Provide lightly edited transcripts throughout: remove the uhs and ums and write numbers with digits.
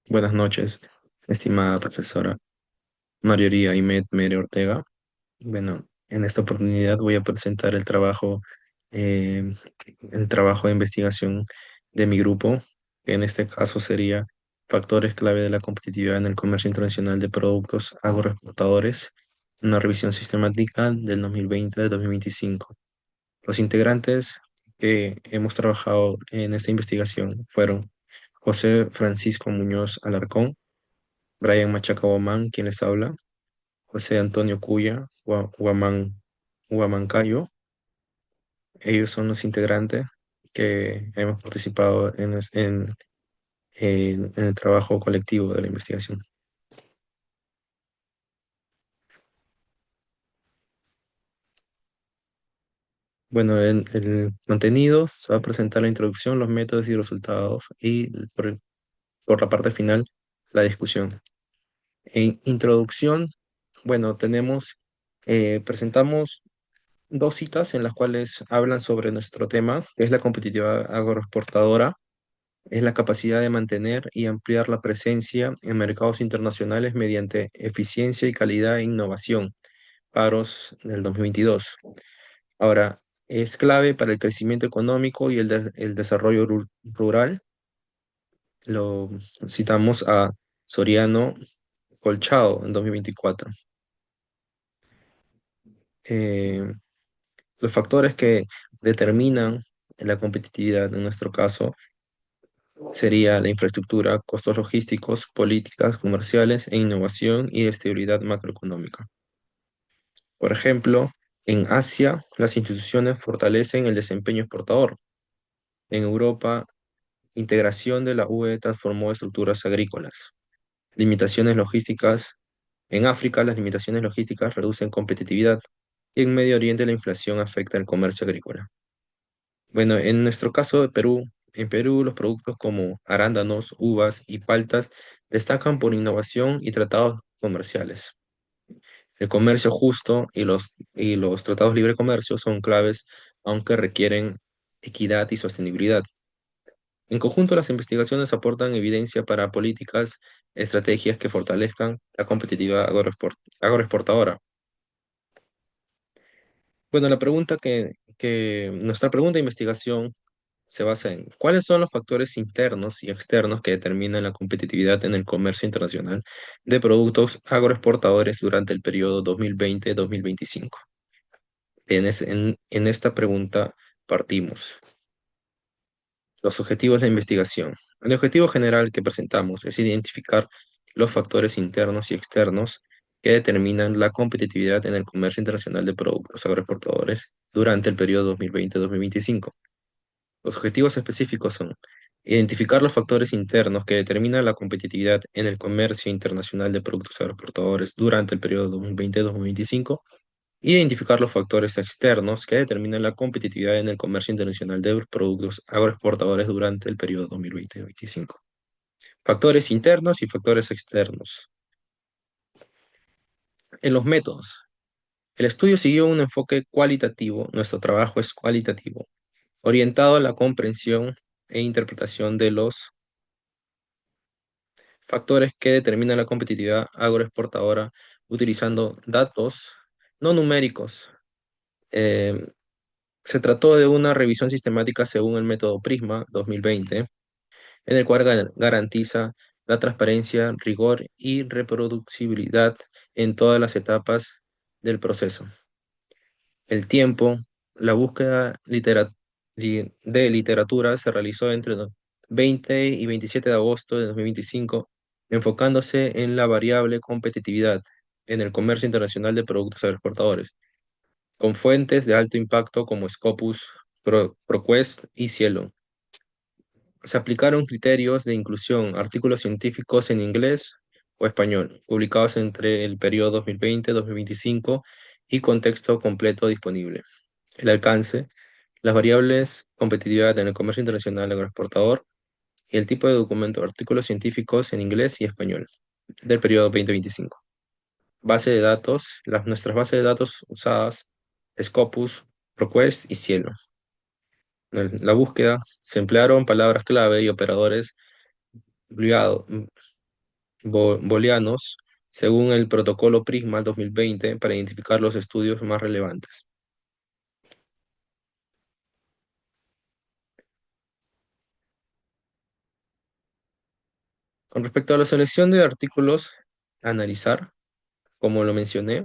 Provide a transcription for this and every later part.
Buenas noches, estimada profesora Marioría Imet Mere Ortega. Bueno, en esta oportunidad voy a presentar eh, el trabajo de investigación de mi grupo, que en este caso sería Factores clave de la competitividad en el comercio internacional de productos agroexportadores, una revisión sistemática del 2020 al 2025. Los integrantes que hemos trabajado en esta investigación fueron José Francisco Muñoz Alarcón, Brian Machaca Huamán, quien les habla, José Antonio Cuya Huamancayo. Ellos son los integrantes que hemos participado en el trabajo colectivo de la investigación. Bueno, en el contenido se va a presentar la introducción, los métodos y resultados, y por la parte final, la discusión. En introducción, bueno, presentamos dos citas en las cuales hablan sobre nuestro tema, que es la competitividad agroexportadora, es la capacidad de mantener y ampliar la presencia en mercados internacionales mediante eficiencia y calidad e innovación, paros del 2022. Ahora, es clave para el crecimiento económico y el desarrollo rural. Lo citamos a Soriano Colchado en 2024. Eh, los factores que determinan la competitividad en nuestro caso sería la infraestructura, costos logísticos, políticas comerciales e innovación y estabilidad macroeconómica. Por ejemplo, en Asia, las instituciones fortalecen el desempeño exportador. En Europa, integración de la UE transformó estructuras agrícolas. Limitaciones logísticas. En África, las limitaciones logísticas reducen competitividad. Y en Medio Oriente, la inflación afecta el comercio agrícola. Bueno, en nuestro caso de Perú, en Perú los productos como arándanos, uvas y paltas destacan por innovación y tratados comerciales. El comercio justo y los tratados de libre comercio son claves, aunque requieren equidad y sostenibilidad. En conjunto, las investigaciones aportan evidencia para políticas, estrategias que fortalezcan la competitividad agroexportadora. Bueno, nuestra pregunta de investigación se basa en cuáles son los factores internos y externos que determinan la competitividad en el comercio internacional de productos agroexportadores durante el periodo 2020-2025. En esta pregunta partimos. Los objetivos de la investigación. El objetivo general que presentamos es identificar los factores internos y externos que determinan la competitividad en el comercio internacional de productos agroexportadores durante el periodo 2020-2025. Los objetivos específicos son identificar los factores internos que determinan la competitividad en el comercio internacional de productos agroexportadores durante el periodo 2020-2025, identificar los factores externos que determinan la competitividad en el comercio internacional de productos agroexportadores durante el periodo 2020-2025. Factores internos y factores externos. En los métodos, el estudio siguió un enfoque cualitativo, nuestro trabajo es cualitativo, orientado a la comprensión e interpretación de los factores que determinan la competitividad agroexportadora utilizando datos no numéricos. Eh, Se trató de una revisión sistemática según el método Prisma 2020, en el cual garantiza la transparencia, rigor y reproducibilidad en todas las etapas del proceso. El tiempo, la búsqueda de literatura se realizó entre 20 y 27 de agosto de 2025, enfocándose en la variable competitividad en el comercio internacional de productos agroexportadores, con fuentes de alto impacto como Scopus, ProQuest y Cielo. Se aplicaron criterios de inclusión, artículos científicos en inglés o español, publicados entre el periodo 2020-2025 y contexto completo disponible. El alcance, las variables competitividad en el comercio internacional agroexportador y el tipo de documento, artículos científicos en inglés y español del periodo 2025. Base de datos, nuestras bases de datos usadas, Scopus, ProQuest y Cielo. En la búsqueda se emplearon palabras clave y operadores booleado- booleanos según el protocolo Prisma 2020 para identificar los estudios más relevantes. Con respecto a la selección de artículos a analizar, como lo mencioné,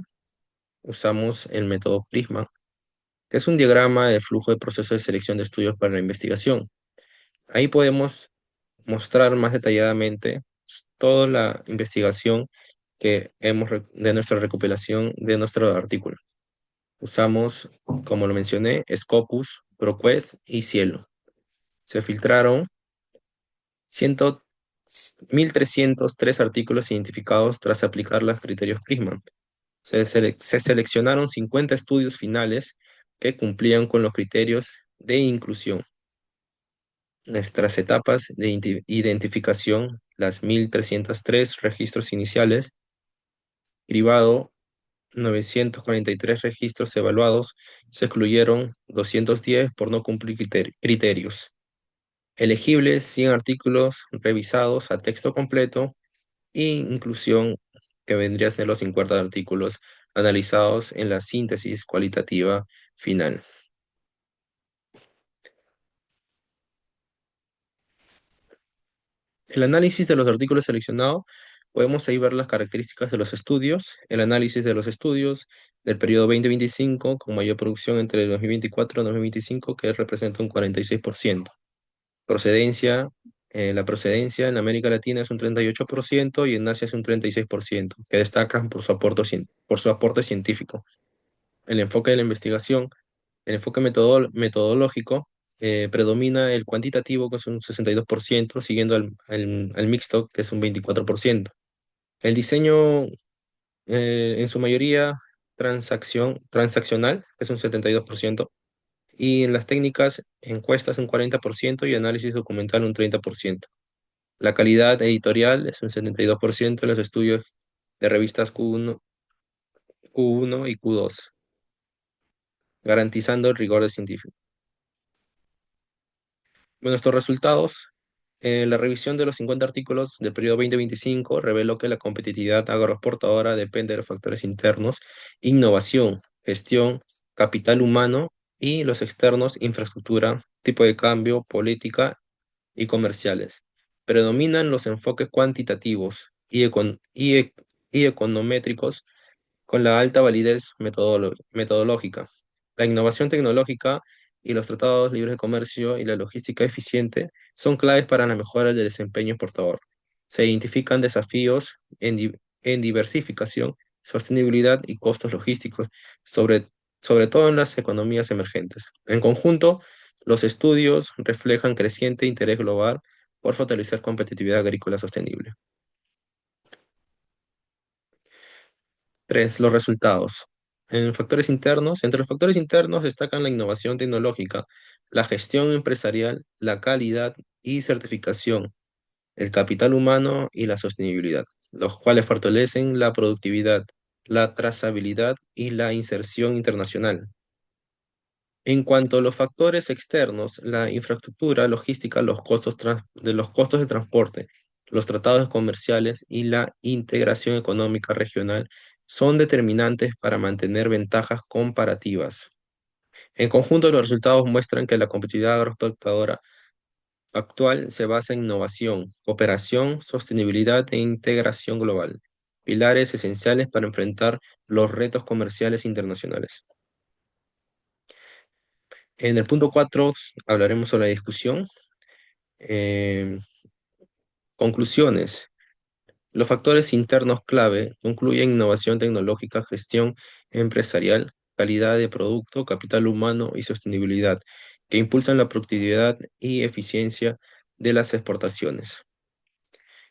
usamos el método Prisma, que es un diagrama de flujo de proceso de selección de estudios para la investigación. Ahí podemos mostrar más detalladamente toda la investigación de nuestra recopilación de nuestro artículo. Usamos, como lo mencioné, Scopus, ProQuest y Cielo. Se filtraron 100 1.303 artículos identificados tras aplicar los criterios Prisma. Se seleccionaron 50 estudios finales que cumplían con los criterios de inclusión. Nuestras etapas de identificación, las 1.303 registros iniciales, cribado 943 registros evaluados, se excluyeron 210 por no cumplir criterios. Elegibles 100 artículos revisados a texto completo e inclusión que vendría a ser los 50 artículos analizados en la síntesis cualitativa final. El análisis de los artículos seleccionados, podemos ahí ver las características de los estudios, el análisis de los estudios del periodo 2025 con mayor producción entre 2024 y 2025, que representa un 46%. Procedencia, la procedencia en América Latina es un 38% y en Asia es un 36%, que destacan por su aporte científico. El enfoque de la investigación, el enfoque metodológico, predomina el cuantitativo, que es un 62%, siguiendo al mixto, que es un 24%. El diseño, en su mayoría, transaccional, que es un 72%, y en las técnicas, encuestas un 40% y análisis documental un 30%. La calidad editorial es un 72% en los estudios de revistas Q1 y Q2, garantizando el rigor científico. Bueno, estos resultados, la revisión de los 50 artículos del periodo 2025 reveló que la competitividad agroexportadora depende de los factores internos: innovación, gestión, capital humano, y los externos: infraestructura, tipo de cambio, política y comerciales. Predominan los enfoques cuantitativos y econométricos con la alta validez metodológica. La innovación tecnológica y los tratados libres de comercio y la logística eficiente son claves para la mejora del desempeño exportador. Se identifican desafíos en diversificación, sostenibilidad y costos logísticos, sobre, sobre todo en las economías emergentes. En conjunto, los estudios reflejan creciente interés global por fortalecer competitividad agrícola sostenible. 3. Los resultados. Entre los factores internos destacan la innovación tecnológica, la gestión empresarial, la calidad y certificación, el capital humano y la sostenibilidad, los cuales fortalecen la productividad, la trazabilidad y la inserción internacional. En cuanto a los factores externos, la infraestructura, logística, los costos de transporte, los tratados comerciales y la integración económica regional son determinantes para mantener ventajas comparativas. En conjunto, los resultados muestran que la competitividad agroexportadora actual se basa en innovación, cooperación, sostenibilidad e integración global, pilares esenciales para enfrentar los retos comerciales internacionales. En el punto 4 hablaremos sobre la discusión. Eh, Conclusiones. Los factores internos clave incluyen innovación tecnológica, gestión empresarial, calidad de producto, capital humano y sostenibilidad, que impulsan la productividad y eficiencia de las exportaciones.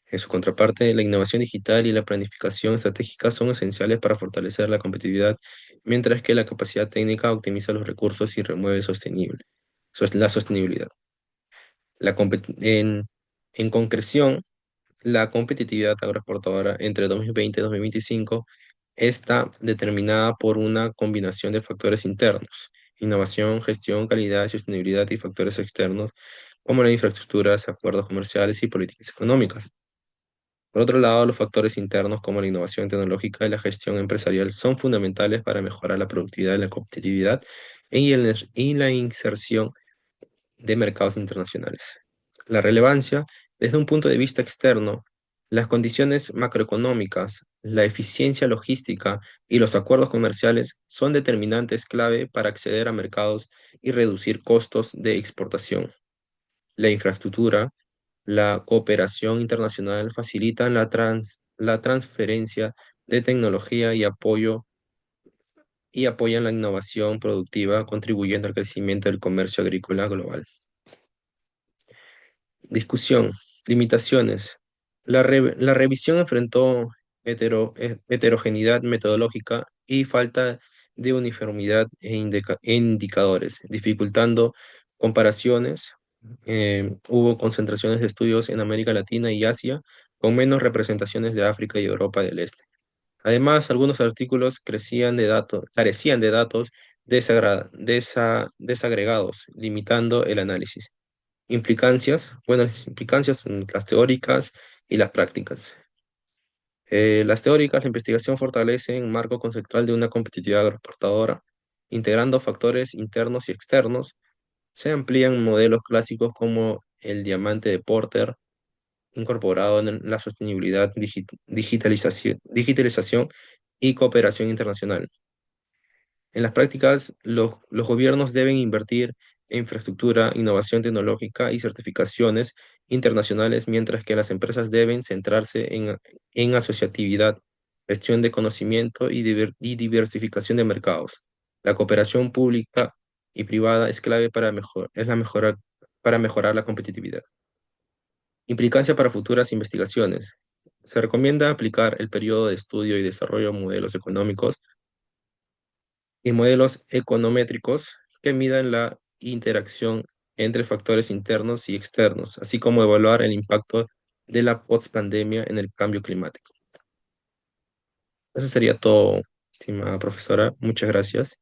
En su contraparte, la innovación digital y la planificación estratégica son esenciales para fortalecer la competitividad, mientras que la capacidad técnica optimiza los recursos y remueve la sostenibilidad. La compet- en, en concreción, la competitividad agroexportadora entre 2020 y 2025 está determinada por una combinación de factores internos, innovación, gestión, calidad, sostenibilidad y factores externos como las infraestructuras, acuerdos comerciales y políticas económicas. Por otro lado, los factores internos como la innovación tecnológica y la gestión empresarial son fundamentales para mejorar la productividad y la competitividad y la inserción de mercados internacionales. La relevancia, desde un punto de vista externo, las condiciones macroeconómicas, la eficiencia logística y los acuerdos comerciales son determinantes clave para acceder a mercados y reducir costos de exportación. La infraestructura, la cooperación internacional facilitan la transferencia de tecnología y apoyan la innovación productiva, contribuyendo al crecimiento del comercio agrícola global. Discusión. Limitaciones. La revisión enfrentó heterogeneidad metodológica y falta de uniformidad en indicadores, dificultando comparaciones. Hubo concentraciones de estudios en América Latina y Asia, con menos representaciones de África y Europa del Este. Además, algunos artículos carecían de datos desagregados, limitando el análisis. Implicancias, bueno, las implicancias son las teóricas y las prácticas. Las teóricas, la investigación fortalece un marco conceptual de una competitividad agroexportadora, integrando factores internos y externos. Se amplían modelos clásicos como el diamante de Porter, incorporado en la sostenibilidad, digitalización y cooperación internacional. En las prácticas, los gobiernos deben invertir en infraestructura, innovación tecnológica y certificaciones internacionales, mientras que las empresas deben centrarse en asociatividad, gestión de conocimiento y diversificación de mercados. La cooperación pública y privada es clave para mejorar la competitividad. Implicancia para futuras investigaciones. Se recomienda aplicar el periodo de estudio y desarrollo de modelos económicos y modelos econométricos que midan la interacción entre factores internos y externos, así como evaluar el impacto de la postpandemia en el cambio climático. Eso sería todo, estimada profesora. Muchas gracias.